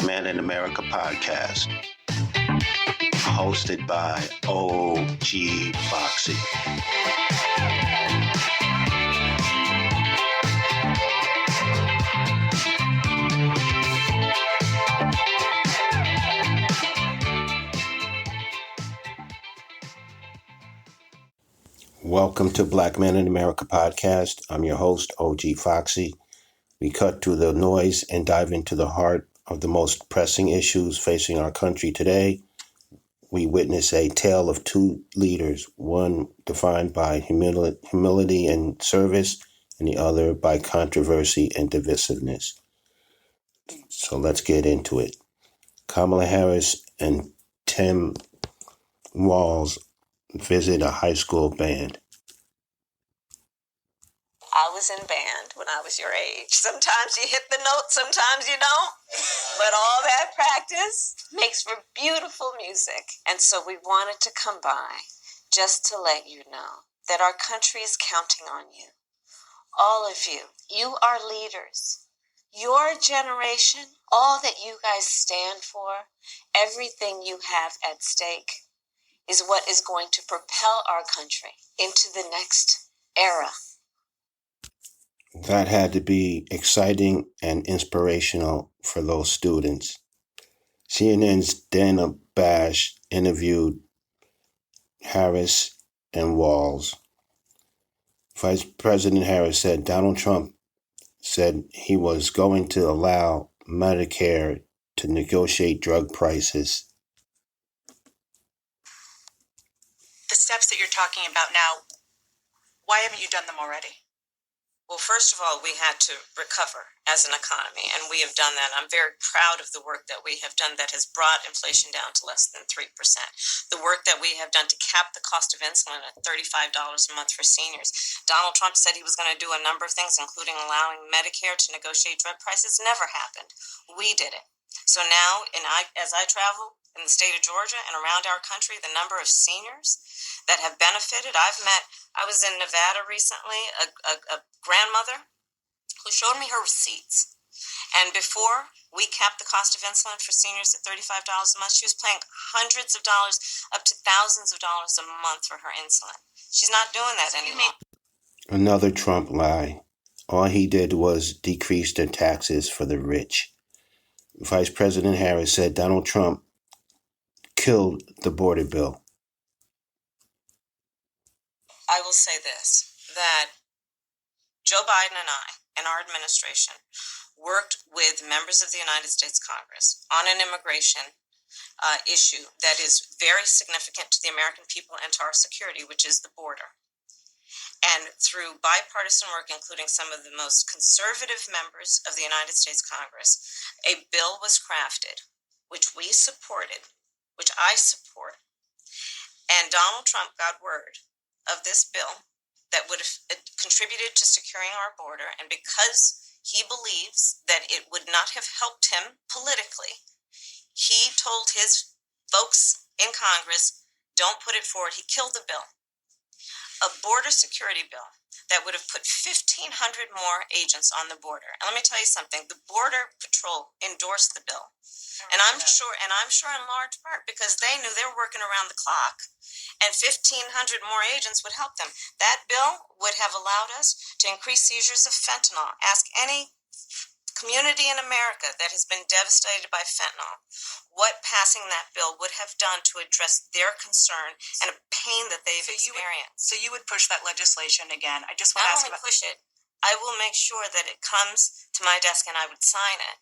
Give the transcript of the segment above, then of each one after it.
Man in America podcast, hosted by OG Foxy. Welcome to Black Man in America podcast. I'm your host, OG Foxy. We cut through the noise and dive into the heart of the most pressing issues facing our country today. We witness a tale of two leaders, one defined by humility and service, and the other by controversy and divisiveness. So let's get into it. Kamala Harris and Tim Walz visit a high school band. I was in band when I was your age. Sometimes you hit the note, sometimes you don't. But all that practice makes for beautiful music. And so we wanted to come by just to let you know that our country is counting on you. All of you. You are leaders. Your generation, all that you guys stand for, everything you have at stake is what is going to propel our country into the next era. That had to be exciting and inspirational for those students. CNN's Dana Bash interviewed Harris and Walz. Vice President Harris said Donald Trump said he was going to allow Medicare to negotiate drug prices. The steps that you're talking about now, why haven't you done them already? Well, first of all, we had to recover as an economy, and we have done that. I'm very proud of the work that we have done that has brought inflation down to less than 3%. The work that we have done to cap the cost of insulin at $35 a month for seniors. Donald Trump said he was going to do a number of things, including allowing Medicare to negotiate drug prices. Never happened. We did it. So now, as I travel in the state of Georgia and around our country, the number of seniors that have benefited, I was in Nevada recently, a grandmother who showed me her receipts. And before we capped the cost of insulin for seniors at $35 a month, she was paying hundreds of dollars, up to thousands of dollars a month for her insulin. She's not doing that anymore. Another Trump lie. All he did was decrease the taxes for the rich. Vice President Harris said Donald Trump killed the border bill. I will say this, that Joe Biden and I, and our administration, worked with members of the United States Congress on an immigration issue that is very significant to the American people and to our security, which is the border. And through bipartisan work, including some of the most conservative members of the United States Congress, a bill was crafted, which we supported, which I support. And Donald Trump got word of this bill that would have contributed to securing our border. And because he believes that it would not have helped him politically, he told his folks in Congress, don't put it forward. He killed the bill. A border security bill that would have put 1,500 more agents on the border. And let me tell you something, the Border Patrol endorsed the bill. And I'm sure in large part because they knew they were working around the clock, and 1,500 more agents would help them. That bill would have allowed us to increase seizures of fentanyl. Ask any community in America that has been devastated by fentanyl what passing that bill would have done to address their concern and a pain that they've experienced. So you would push that legislation again. I just want to ask about... Not only push it, I will make sure that it comes to my desk and I would sign it.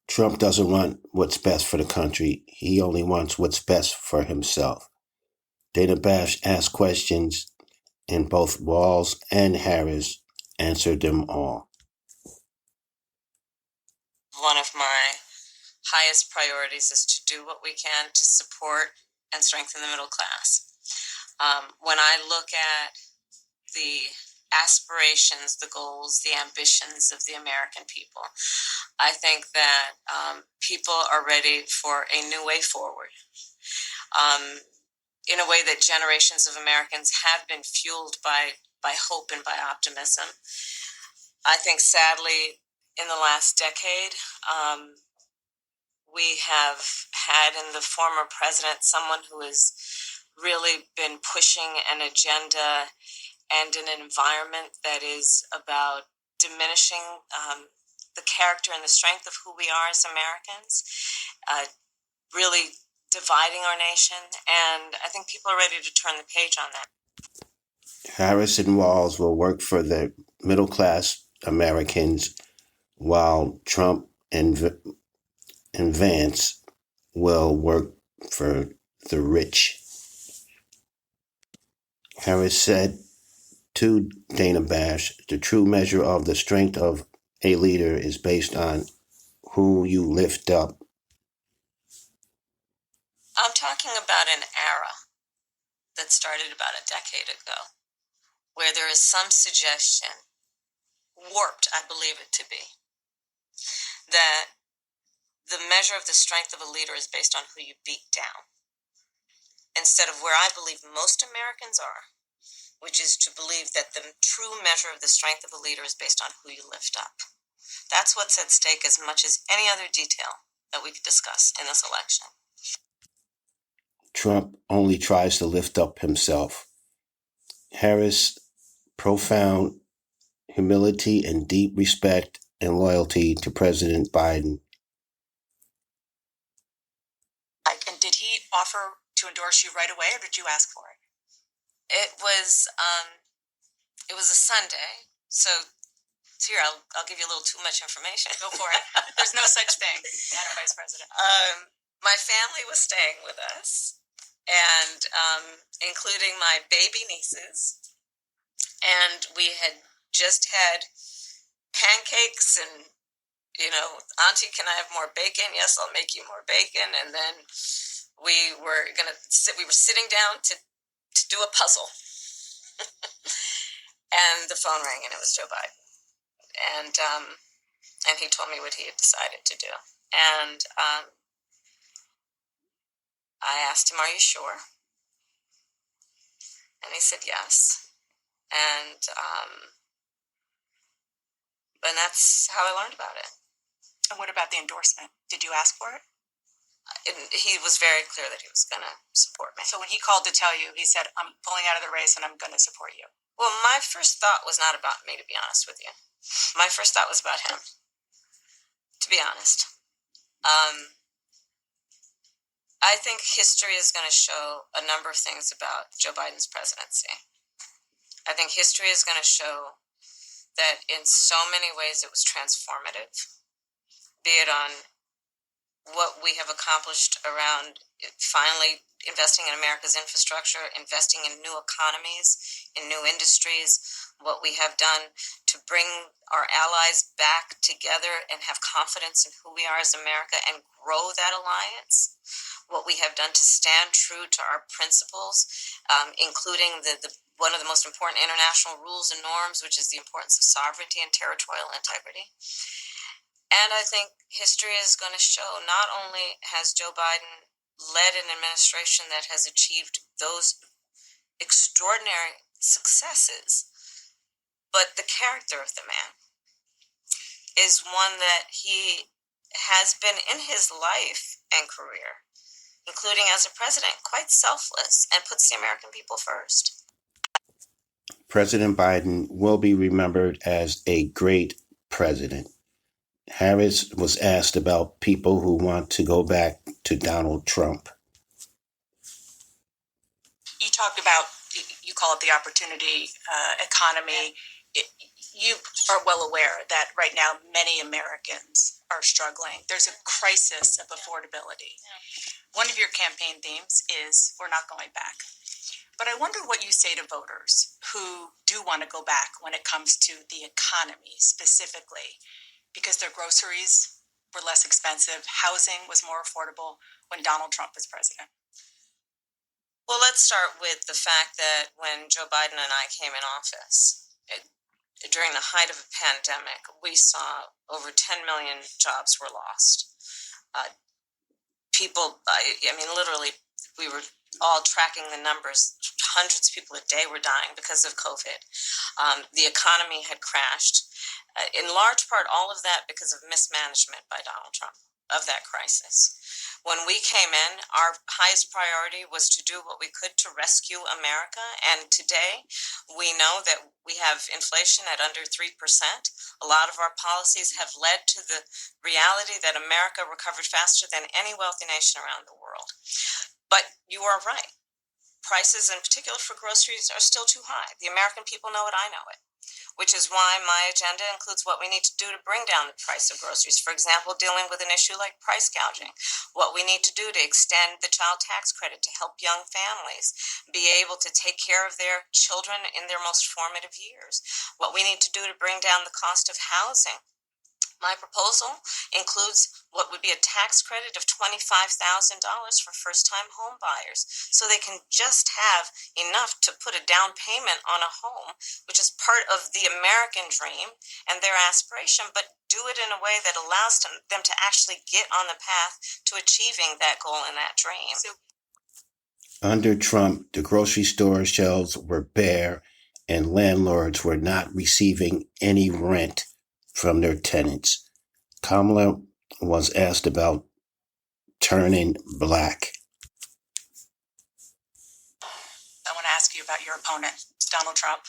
Trump doesn't want what's best for the country. He only wants what's best for himself. Dana Bash asked questions, and both Walz and Harris answered them all. One of my highest priorities is to do what we can to support and strengthen the middle class. When I look at the aspirations, the goals, the ambitions of the American people, I think that people are ready for a new way forward. In a way that generations of Americans have been fueled by hope and by optimism. I think, sadly, in the last decade, we have had in the former president someone who has really been pushing an agenda and an environment that is about diminishing the character and the strength of who we are as Americans, really dividing our nation, and I think people are ready to turn the page on that. Harris and Walz will work for the middle-class Americans, while Trump and Vance will work for the rich. Harris said to Dana Bash, the true measure of the strength of a leader is based on who you lift up. I'm talking about an era that started about a decade ago, where there is some suggestion, warped I believe it to be, that the measure of the strength of a leader is based on who you beat down, instead of where I believe most Americans are, which is to believe that the true measure of the strength of a leader is based on who you lift up. That's what's at stake as much as any other detail that we could discuss in this election. Trump only tries to lift up himself. Harris, profound humility and deep respect and loyalty to President Biden. And did he offer to endorse you right away, or did you ask for it? It was a Sunday, so here I'll give you a little too much information. Go for it. There's no such thing, Madam Vice President. My family was staying with us, and including my baby nieces, and we had just had pancakes and, Auntie, can I have more bacon? Yes, I'll make you more bacon. And then we were sitting down to do a puzzle. And the phone rang, and it was Joe Biden. And he told me what he had decided to do. And I asked him, "Are you sure?" And he said yes. And that's how I learned about it. And what about the endorsement? Did you ask for it? He was very clear that he was going to support me. So when he called to tell you, he said, "I'm pulling out of the race and I'm going to support you." Well, my first thought was not about me, to be honest with you. My first thought was about him, to be honest. I think history is going to show a number of things about Joe Biden's presidency. I think history is going to show that in so many ways it was transformative, be it on what we have accomplished around finally investing in America's infrastructure, investing in new economies, in new industries, what we have done to bring our allies back together and have confidence in who we are as America and grow that alliance, what we have done to stand true to our principles, including the one of the most important international rules and norms, which is the importance of sovereignty and territorial integrity. And I think history is going to show not only has Joe Biden led an administration that has achieved those extraordinary successes, but the character of the man is one that he has been in his life and career, including as a president, quite selfless and puts the American people first. President Biden will be remembered as a great president. Harris was asked about people who want to go back to Donald Trump. You talked about, you call it the opportunity economy. You are well aware that right now many Americans are struggling. There's a crisis of affordability. One of your campaign themes is "we're not going back." But I wonder what you say to voters who do want to go back when it comes to the economy specifically, because their groceries were less expensive, housing was more affordable when Donald Trump was president. Well, let's start with the fact that when Joe Biden and I came in office, during the height of a pandemic, we saw over 10 million jobs were lost. Literally, we were all tracking the numbers. Hundreds of people a day were dying because of COVID. The economy had crashed. In large part, all of that because of mismanagement by Donald Trump. of that crisis. When we came in, our highest priority was to do what we could to rescue America. And today, we know that we have inflation at under 3%. A lot of our policies have led to the reality that America recovered faster than any wealthy nation around the world. But you are right. Prices, in particular for groceries, are still too high. The American people know it, I know it. Which is why my agenda includes what we need to do to bring down the price of groceries. For example, dealing with an issue like price gouging. What we need to do to extend the child tax credit to help young families be able to take care of their children in their most formative years. What we need to do to bring down the cost of housing. My proposal includes what would be a tax credit of $25,000 for first-time home buyers, so they can just have enough to put a down payment on a home, which is part of the American dream and their aspiration, but do it in a way that allows them to actually get on the path to achieving that goal and that dream. Under Trump, the grocery store shelves were bare and landlords were not receiving any rent from their tenants. Kamala was asked about turning black. I want to ask you about your opponent, Donald Trump.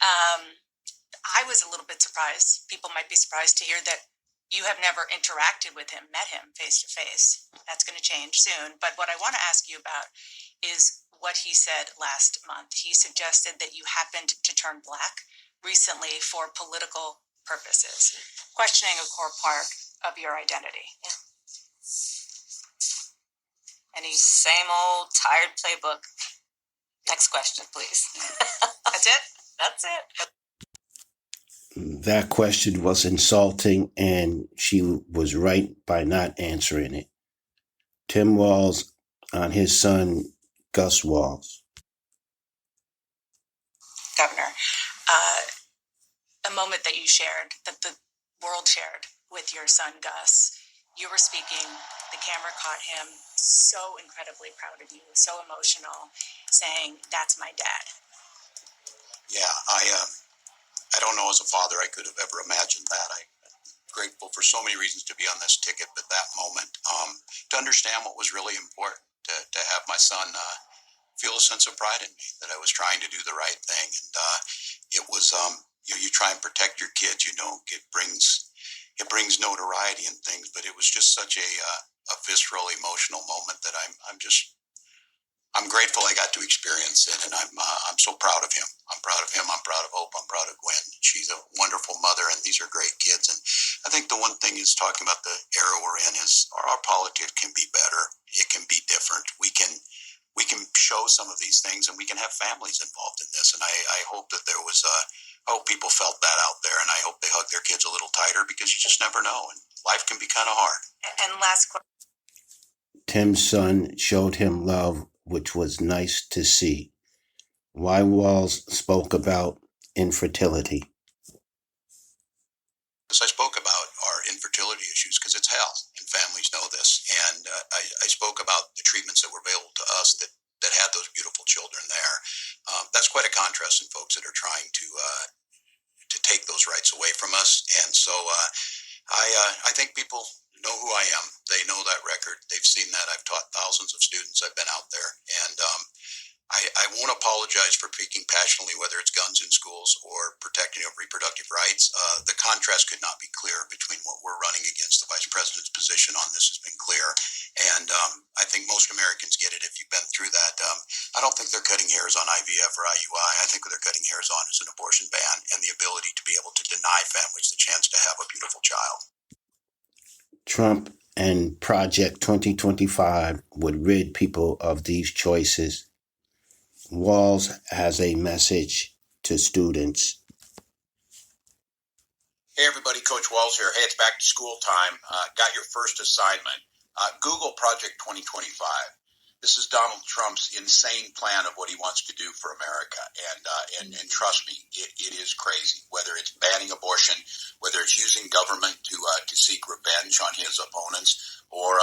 I was a little bit surprised. People might be surprised to hear that you have never interacted with him, met him face to face. That's going to change soon. But what I want to ask you about is what he said last month. He suggested that you happened to turn black recently for political purposes, questioning a core part of your identity. Yeah. Any same old tired playbook. Next question, please. That's it? That's it. That question was insulting, and she was right by not answering it. Tim Walz on his son, Gus Walz. Governor, a moment that you shared, that the world shared with your son, Gus. You were speaking, the camera caught him so incredibly proud of you, so emotional, saying, "That's my dad." Yeah, I don't know as a father I could have ever imagined that. I'm grateful for so many reasons to be on this ticket, but that moment, to understand what was really important, to have my son feel a sense of pride in me, that I was trying to do the right thing. And it was, you try and protect your kids, it brings notoriety and things, but it was just such a visceral, emotional moment that I'm grateful I got to experience it, and I'm so proud of him. I'm proud of him. I'm proud of Hope. I'm proud of Gwen. She's a wonderful mother, and these are great kids. And I think the one thing is talking about the era we're in is our politics can be better. It can be different. We can show some of these things, and we can have families involved in this. And I hope that I hope people felt that out there, and I hope they hug their kids a little tighter, because you just never know, and life can be kind of hard. And last question. Tim's son showed him love, which was nice to see. Why Walz spoke about infertility. I spoke about our infertility issues because it's hell, and families know this. And I spoke about the treatments that were available to us that had those beautiful children there. That's quite a contrast in folks that are trying to take those rights away from us. And so I think people know who I am. They know that record. They've seen that. I've taught thousands of students. I've been out there. And I won't apologize for speaking passionately, whether it's guns in schools or protecting of reproductive rights. The contrast could not be clearer between what we're running against. The Vice President's position on this has been clear. And I think most Americans get it if you've been through that. I don't think they're cutting hairs on IVF or IUI. I think what they're cutting hairs on is an abortion ban and the ability to be able to deny families the chance to have a beautiful child. Trump and Project 2025 would rid people of these choices. Walz has a message to students. Hey everybody, Coach Walz here. Hey, it's back to school time. Got your first assignment. Google Project 2025. This is Donald Trump's insane plan of what he wants to do for America. And trust me, it is crazy. Whether it's banning abortion, whether it's using government to seek revenge on his opponents, or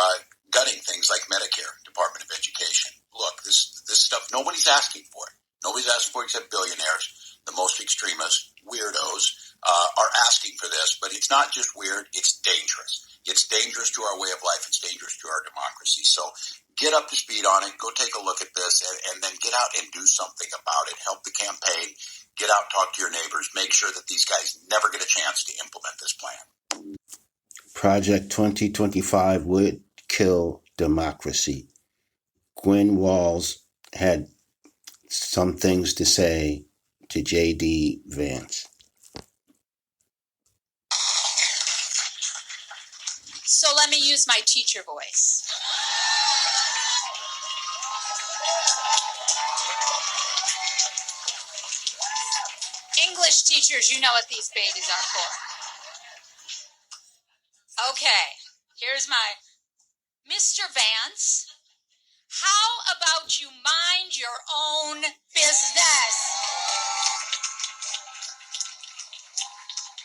gutting things like Medicare, Department of Education. Look, this stuff, nobody's asking for it. Nobody's asking for it except billionaires, the most extremists, weirdos, are asking for this. But it's not just weird, it's dangerous. It's dangerous to our way of life. It's dangerous to our democracy. So get up to speed on it. Go take a look at this and then get out and do something about it. Help the campaign. Get out, talk to your neighbors. Make sure that these guys never get a chance to implement this plan. Project 2025 would kill democracy. Gwen Walls had some things to say to J.D. Vance. So let me use my teacher voice. English teachers, you know what these babies are for. Okay, here's my Mr. Vance. How about you mind your own business?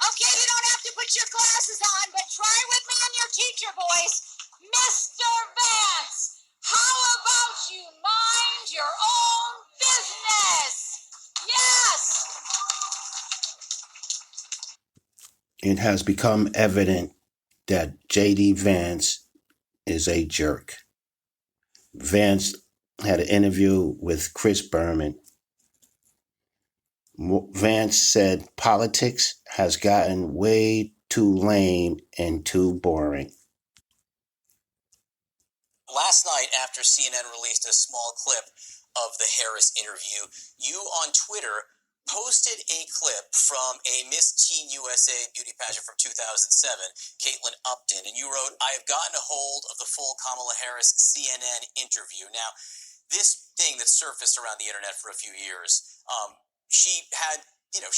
Okay, you don't have to put your glasses on, but try with me in your teacher voice. Mr. Vance, how about you mind your own business? Yes! It has become evident that J.D. Vance is a jerk. Vance had an interview with Chris Berman. Vance said politics has gotten way too lame and too boring. Last night, after CNN released a small clip of the Harris interview, you on Twitter posted a clip from a Miss Teen USA beauty pageant from 2007, Caitlin Upton, and you wrote, "I have gotten a hold of the full Kamala Harris CNN interview." Now, this thing that surfaced around the internet for a few years, she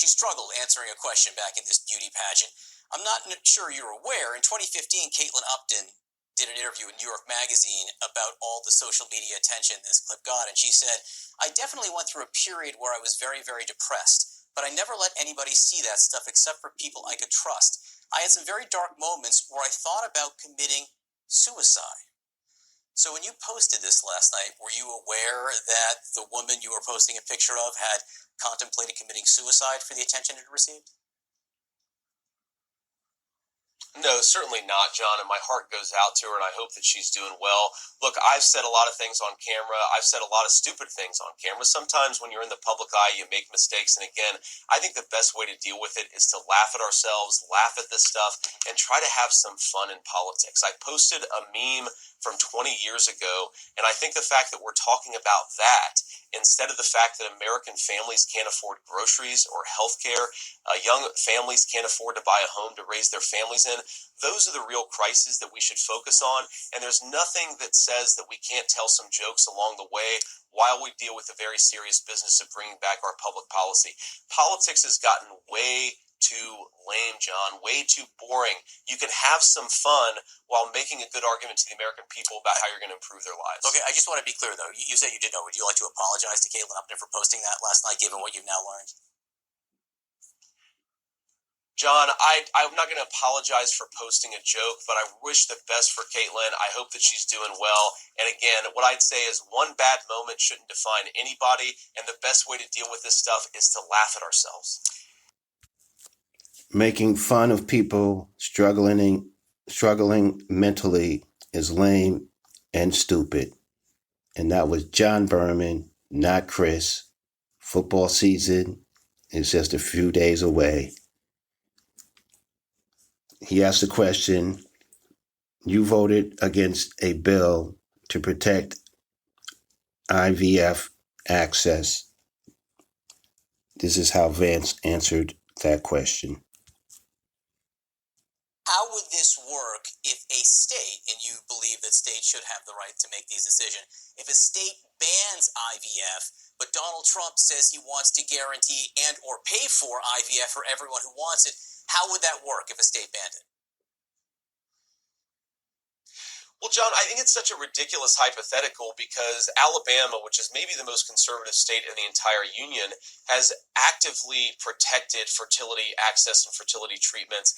struggled answering a question back in this beauty pageant. I'm not sure you're aware, in 2015, Caitlin Upton did an interview in New York Magazine about all the social media attention this clip got, and she said, "I definitely went through a period where I was very, very depressed, but I never let anybody see that stuff except for people I could trust. I had some very dark moments where I thought about committing suicide." So when you posted this last night, were you aware that the woman you were posting a picture of had contemplated committing suicide for the attention it received? No, certainly not, John, and my heart goes out to her, and I hope that she's doing well. Look, I've said a lot of things on camera. I've said a lot of stupid things on camera. Sometimes when you're in the public eye, you make mistakes, and again, I think the best way to deal with it is to laugh at ourselves, laugh at this stuff, and try to have some fun in politics. I posted a meme from 20 years ago, and I think the fact that we're talking about that instead of the fact that American families can't afford groceries or health care, young families can't afford to buy a home to raise their families in, those are the real crises that we should focus on, and there's nothing that says that we can't tell some jokes along the way while we deal with the very serious business of bringing back our public policy. Politics has gotten way too lame, John, way too boring. You can have some fun while making a good argument to the American people about how you're going to improve their lives. Okay, I just want to be clear, though. You said you did know. Would you like to apologize to Caitlin Upton for posting that last night, given what you've now learned? John, I'm not going to apologize for posting a joke, but I wish the best for Caitlin. I hope that she's doing well. And again, what I'd say is one bad moment shouldn't define anybody, and the best way to deal with this stuff is to laugh at ourselves. Making fun of people struggling mentally is lame and stupid. And that was John Berman, not Chris. Football season is just a few days away. He asked the question, you voted against a bill to protect IVF access. This is how Vance answered that question. How would this work if a state, and you believe that states should have the right to make these decisions, if a state bans IVF, but Donald Trump says he wants to guarantee and or pay for IVF for everyone who wants it, how would that work if a state banned it? Well, John, I think it's such a ridiculous hypothetical because Alabama, which is maybe the most conservative state in the entire union, has actively protected fertility access and fertility treatments.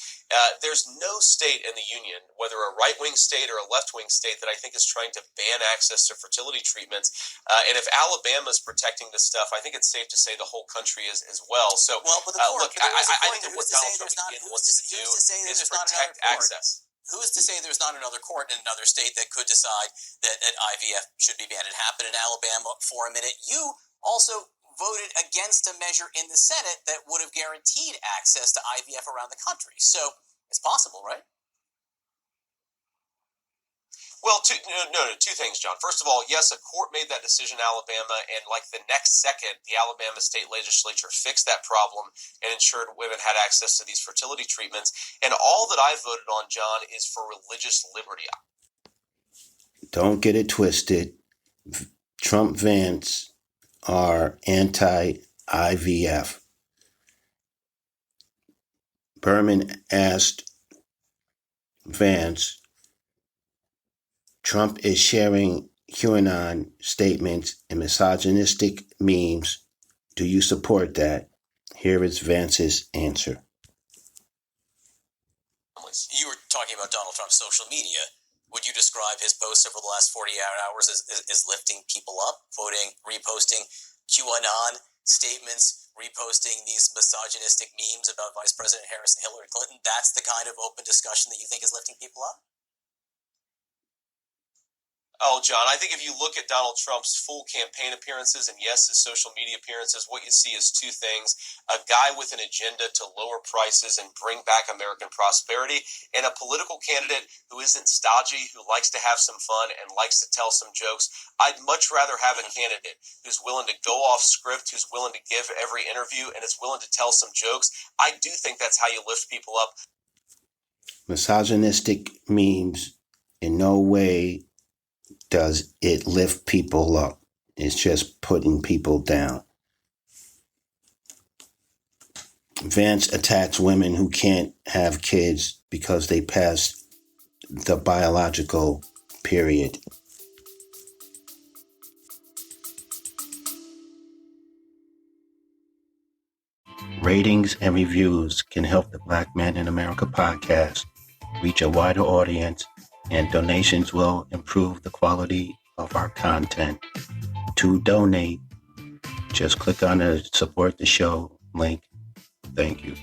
There's no state in the union, whether a right-wing state or a left-wing state, that I think is trying to ban access to fertility treatments. And if Alabama is protecting this stuff, I think it's safe to say the whole country is as well. So, but the court, look, I think that what Donald Trump again wants to do is protect access. who's to say there's not another court in another state that could decide that IVF should be banned? It happened in Alabama for a minute. You also voted against a measure in the Senate that would have guaranteed access to IVF around the country. So it's possible, right? Well, two things, John. First of all, yes, a court made that decision in Alabama, and like the next second, the Alabama state legislature fixed that problem and ensured women had access to these fertility treatments. And all that I voted on, John, is for religious liberty. Don't get it twisted. Trump Vance are anti-IVF. Berman asked Vance, Trump is sharing QAnon statements and misogynistic memes. Do you support that? Here is Vance's answer. You were talking about Donald Trump's social media. Would you describe his posts over the last 48 hours as lifting people up, reposting QAnon statements, reposting these misogynistic memes about Vice President Harris and Hillary Clinton? That's the kind of open discussion that you think is lifting people up? Oh, John, I think if you look at Donald Trump's full campaign appearances and, yes, his social media appearances, what you see is two things. A guy with an agenda to lower prices and bring back American prosperity, and a political candidate who isn't stodgy, who likes to have some fun and likes to tell some jokes. I'd much rather have a candidate who's willing to go off script, who's willing to give every interview, and is willing to tell some jokes. I do think that's how you lift people up. Misogynistic memes in no way does it lift people up. It's just putting people down. Vance attacks women who can't have kids because they passed the biological period. Ratings and reviews can help the Black Man in America podcast reach a wider audience, and donations will improve the quality of our content. To donate, just click on the support the show link. Thank you.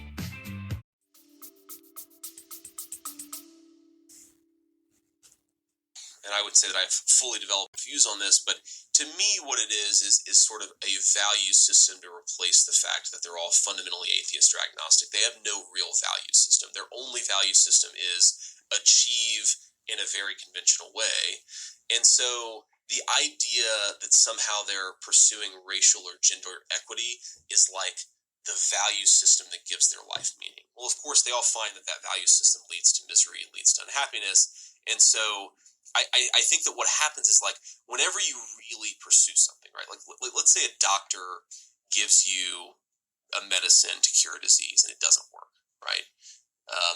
And I would say that I've fully developed views on this, but to me what it is sort of a value system to replace the fact that they're all fundamentally atheist or agnostic. They have no real value system. Their only value system is achieve in a very conventional way. And so the idea that somehow they're pursuing racial or gender equity is like the value system that gives their life meaning. Well, of course, they all find that value system leads to misery and leads to unhappiness. And so I think that what happens is, like, whenever you really pursue something, right? Like, let's say a doctor gives you a medicine to cure a disease and it doesn't work, right?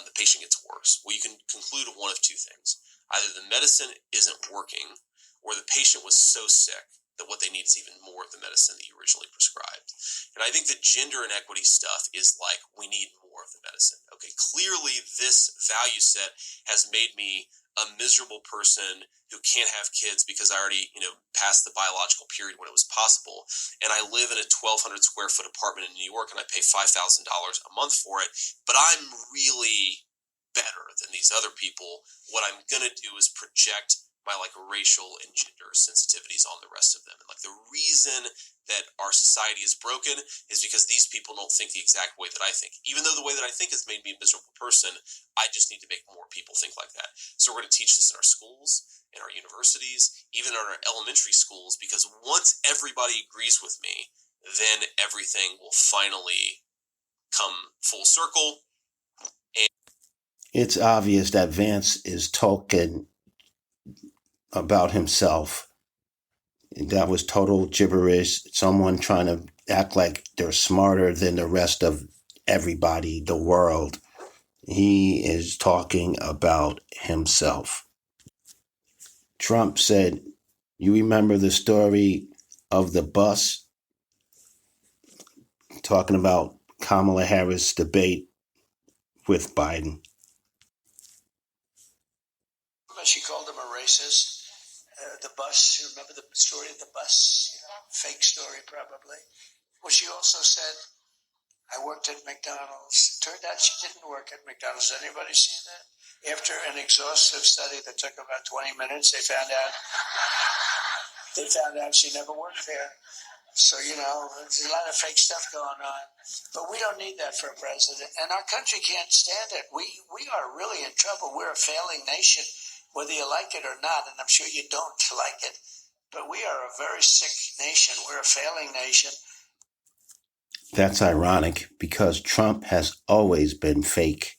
The patient gets worse. Well, you can conclude one of two things. Either the medicine isn't working, or the patient was so sick that what they need is even more of the medicine that you originally prescribed. And I think the gender inequity stuff is like, we need more of the medicine. Okay, clearly this value set has made me a miserable person who can't have kids because I already, passed the biological period when it was possible. And I live in a 1,200 square foot apartment in New York and I pay $5,000 a month for it. But I'm really better than these other people. What I'm going to do is project my racial and gender sensitivities on the rest of them. And the reason that our society is broken is because these people don't think the exact way that I think. Even though the way that I think has made me a miserable person, I just need to make more people think like that. So we're going to teach this in our schools, in our universities, even in our elementary schools, because once everybody agrees with me, then everything will finally come full circle. It's obvious that Vance is talking about himself. That was total gibberish. Someone trying to act like they're smarter than the rest of everybody, the world. He is talking about himself. Trump said, you remember the story of the bus? Talking about Kamala Harris' debate with Biden. She called him a racist. The bus, you remember the story of the bus? Fake story probably. Well, she also said, I worked at McDonald's. Turned out she didn't work at McDonald's. Anybody see that? After an exhaustive study that took about 20 minutes, they found out she never worked there. So, there's a lot of fake stuff going on. But we don't need that for a president. And our country can't stand it. We are really in trouble. We're a failing nation, whether you like it or not. And I'm sure you don't like it. But we are a very sick nation. We're a failing nation. That's ironic because Trump has always been fake.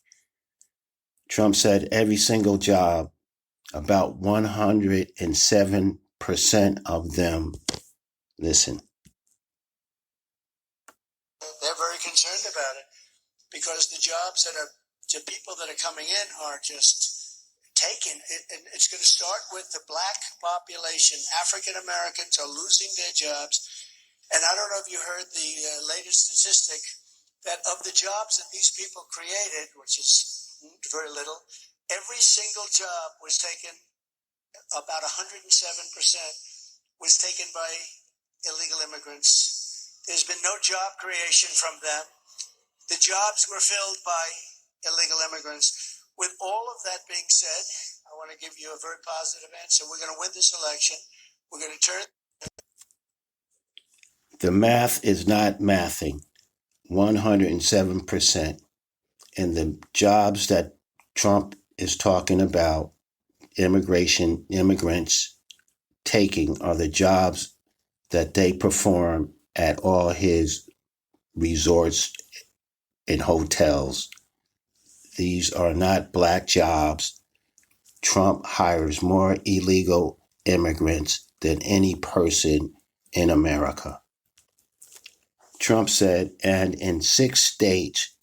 Trump said every single job, about 107% of them, listen. They're very concerned about it because the jobs the people that are coming in are just taken. And it's going to start with the black population. African Americans are losing their jobs. And I don't know if you heard the latest statistic that of the jobs that these people created, which is very little, every single job was taken, about 107% was taken by illegal immigrants. There's been no job creation from them. The jobs were filled by illegal immigrants. With all of that being said, I want to give you a very positive answer. We're going to win this election. We're going to turn. The math is not mathing. 107%. And the jobs that Trump is talking about, immigrants taking, are the jobs that they perform at all his resorts and hotels. These are not black jobs. Trump hires more illegal immigrants than any person in America. Trump said, and in 6 states,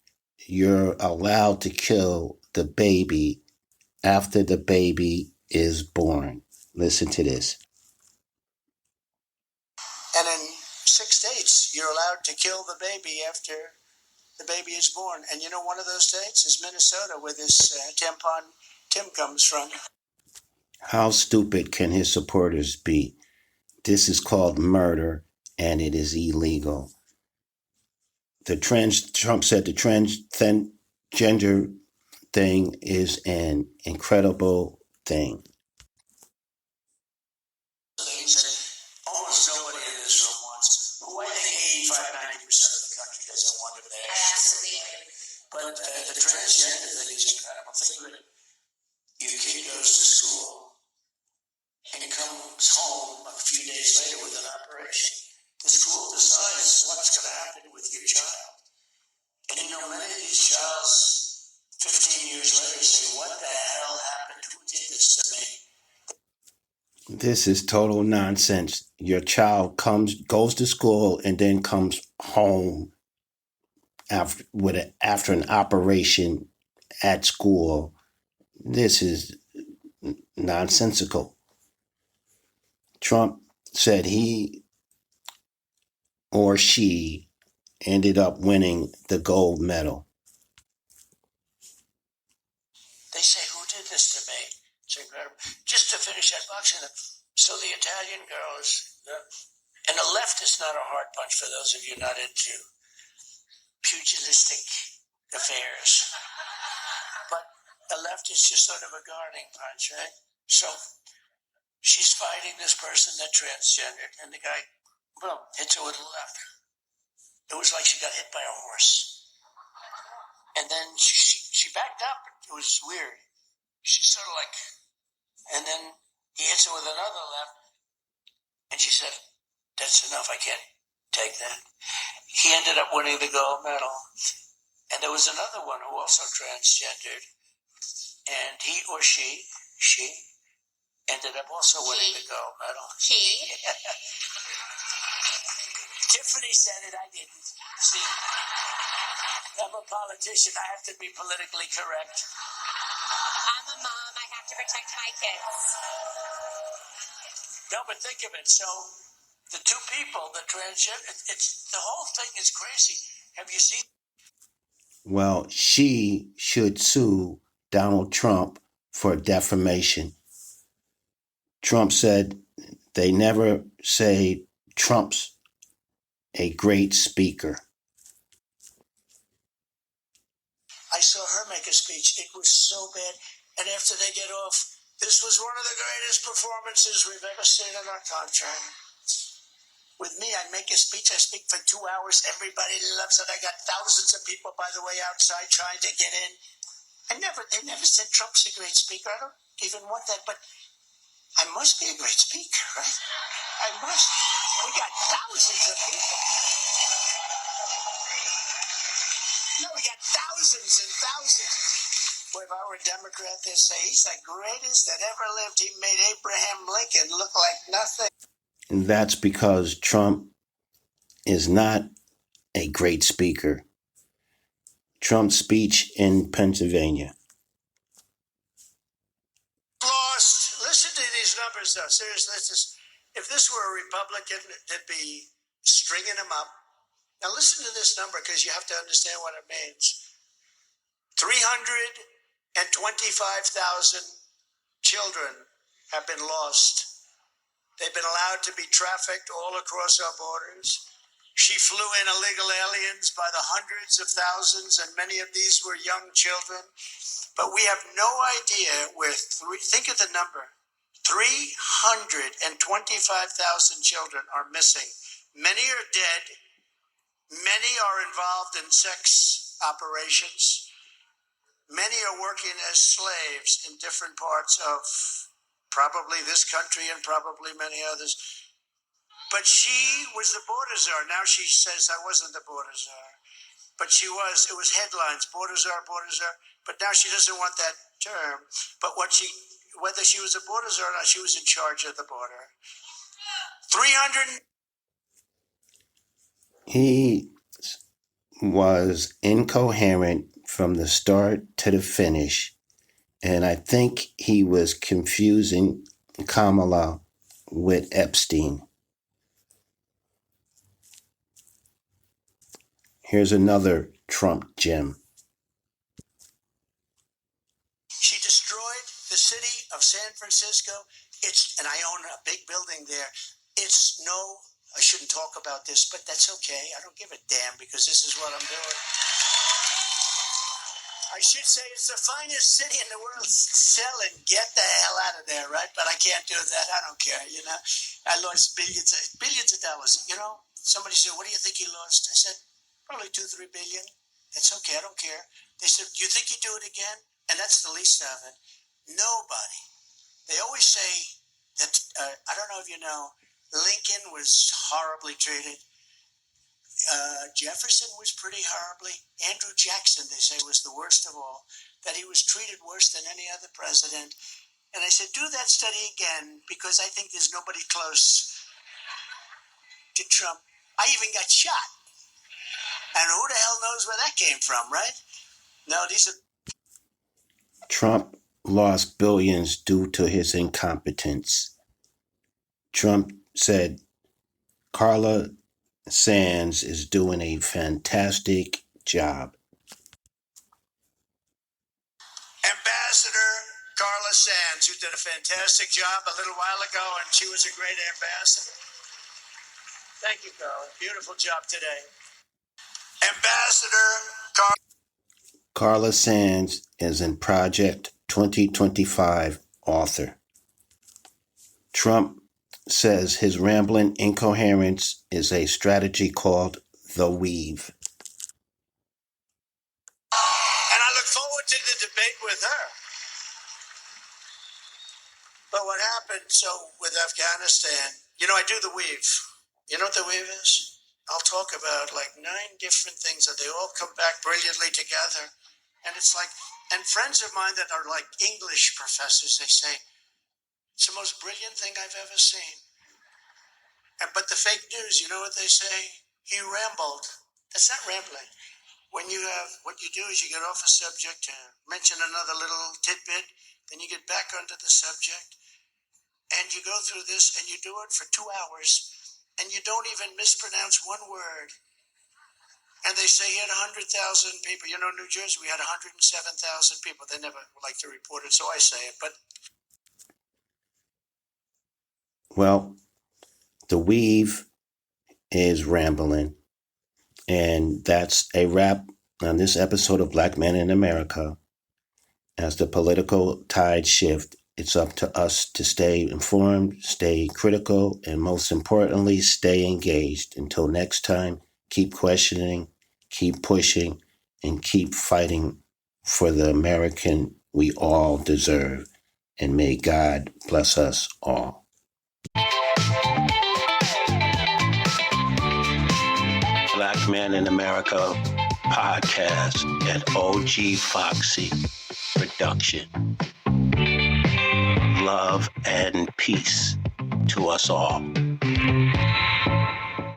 you're allowed to kill the baby after the baby is born. Listen to this. And in 6 states, you're allowed to kill the baby after the baby is born. And one of those states is Minnesota, where this tampon Tim comes from. How stupid can his supporters be? This is called murder, and it is illegal. Trump said the transgender thing is an incredible thing. Almost nobody in this room wants. Well, I think 85-90% of the country doesn't want it. Absolutely. But the transgender thing is incredible. Think of it. Your kid goes to school and comes home a few days later with an operation. The school decides what's going to happen with your child. And many of these childs, 15 years later, say, what the hell happened? Who did this to me? This is total nonsense. Your child goes to school and then comes home after an operation at school. This is nonsensical. Trump said he or she ended up winning the gold medal. They say, who did this to me? It's incredible. Just to finish that boxing, so the Italian girls, and the left is not a hard punch for those of you not into pugilistic affairs. But the left is just sort of a guarding punch, right? So she's fighting this person that's transgendered, and the guy, boom, hits her with the left. It was like she got hit by a horse. And then she backed up. It was weird. She's sort of like, and then he hits her with another left, and she said, that's enough, I can't take that. He ended up winning the gold medal. And there was another one who also transgendered, and he or she ended up also winning the gold medal. Tiffany said it, I didn't. See, I'm a politician. I have to be politically correct. I'm a mom. I have to protect my kids. No, but think of it. So the two people, the transgender, the whole thing is crazy. Have you seen? Well, she should sue Donald Trump for defamation. Trump said they never say Trump's a great speaker. I saw her make a speech. It was so bad. And after they get off, this was one of the greatest performances we've ever seen in our country. With me, I make a speech. I speak for 2 hours. Everybody loves it. I got thousands of people, by the way, outside trying to get in. They never said Trump's a great speaker. I don't even want that, but I must be a great speaker, right? I must. We got thousands of people. No, we got thousands and thousands. Boy, if I were a Democrat, they'd say he's the greatest that ever lived. He made Abraham Lincoln look like nothing. And that's because Trump is not a great speaker. Trump's speech in Pennsylvania. Lost. Listen to these numbers, though. Seriously, if this were a Republican, they'd be stringing them up. Now listen to this number, because you have to understand what it means. 325,000 children have been lost. They've been allowed to be trafficked all across our borders. She flew in illegal aliens by the hundreds of thousands, and many of these were young children. But we have no idea where, think of the number, 325,000 children are missing. Many are dead. Many are involved in sex operations. Many are working as slaves in different parts of probably this country and probably many others. But she was the border czar. Now she says I wasn't the border czar. But she was. It was headlines, border czar, border czar. But now she doesn't want that term. But whether she was a border czar or not, she was in charge of the border. 300. He was incoherent from the start to the finish. And I think he was confusing Kamala with Epstein. Here's another Trump gem. She destroyed the city of San Francisco. And I own a big building there. I shouldn't talk about this, but that's okay. I don't give a damn, because this is what I'm doing. I should say it's the finest city in the world. Sell and get the hell out of there, right? But I can't do that. I don't care, I lost billions of dollars. Somebody said, what do you think you lost? I said, probably 2-3 billion. That's okay. I don't care. They said, you think you do it again? And that's the least of it. Nobody. They always say that, I don't know if you know, Lincoln was horribly treated. Jefferson was pretty horribly. Andrew Jackson, they say, was the worst of all. That he was treated worse than any other president. And I said, do that study again, because I think there's nobody close to Trump. I even got shot. And who the hell knows where that came from, right? No, these are... Trump lost billions due to his incompetence. Trump said Carla Sands is doing a fantastic job. Ambassador Carla Sands, who did a fantastic job a little while ago, and she was a great ambassador. Thank you, Carla. Beautiful job today. Ambassador Carla Sands is in Project 2025 author. Trump says his rambling incoherence is a strategy called the weave. And I look forward to the debate with her. But what happened, with Afghanistan, I do the weave. You know what the weave is? I'll talk about 9 different things, and they all come back brilliantly together. And it's and friends of mine that are like English professors, they say, it's the most brilliant thing I've ever seen. But the fake news, you know what they say? He rambled. That's not rambling. What you do is you get off a subject to mention another little tidbit, then you get back onto the subject, and you go through this, and you do it for 2 hours, and you don't even mispronounce one word. And they say he had 100,000 people. New Jersey, we had 107,000 people. They never like to report it, so I say it. But well, the weave is rambling. And that's a wrap on this episode of Black Men in America. As the political tides shift, it's up to us to stay informed, stay critical, and most importantly, stay engaged. Until next time, keep questioning, keep pushing, and keep fighting for the American we all deserve. And may God bless us all. Black Man in America podcast at OG Foxy Production. Love and peace to us all.